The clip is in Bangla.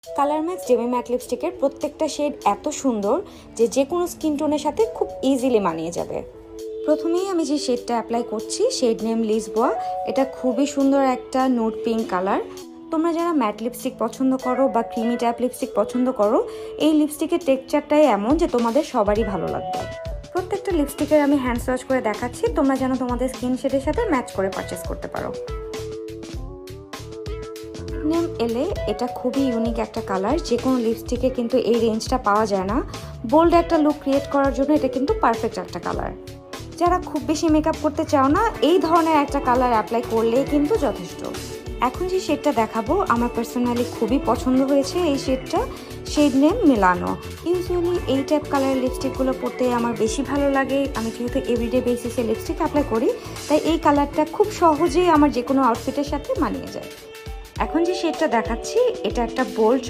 কালার ম্যাক্স ডেমি ম্যাট লিপস্টিকের প্রত্যেকটা শেড এত সুন্দর যে কোনো স্কিন টোনের সাথে খুব ইজিলি মানিয়ে যাবে। প্রথমেই আমি যে শেডটা অ্যাপ্লাই করছি শেড নেম লিসবোয়া। এটা খুবই সুন্দর একটা নুড পিঙ্ক কালার। তোমরা যারা ম্যাট লিপস্টিক পছন্দ করো বা ক্রিমি টাইপ লিপস্টিক পছন্দ করো, এই লিপস্টিকের টেক্সচারটাই এমন যে তোমাদের সবারই ভালো লাগবে। প্রত্যেকটা লিপস্টিকের আমি হ্যান্ড সোয়াচ করে দেখাচ্ছি, তোমরা যেন তোমাদের স্কিন শেডের সাথে ম্যাচ করে পারচেস করতে পারো। নেম এলে এটা খুবই ইউনিক একটা কালার, যে কোনো লিপস্টিকে কিন্তু এই রেঞ্জটা পাওয়া যায় না। বোল্ড একটা লুক ক্রিয়েট করার জন্য এটা কিন্তু পারফেক্ট একটা কালার। যারা খুব বেশি মেকআপ করতে চাও না, এই ধরনের একটা কালার অ্যাপ্লাই করলেই কিন্তু যথেষ্ট। এখন যে শেডটা দেখাবো আমার পার্সোনালি খুবই পছন্দ হয়েছে এই শেডটা। শেড নেম মিলানো। ইউজুয়ালি এই টাইপ কালারের লিপস্টিকগুলো পরতে আমার বেশি ভালো লাগে। আমি যেহেতু এভরিডে বেসিসে লিপস্টিক অ্যাপ্লাই করি, তাই এই কালারটা খুব সহজেই আমার যে কোনো আউটফিটের সাথে মানিয়ে যায়। এখন যে শেডটা দেখাচ্ছি এটা একটা বোল্ড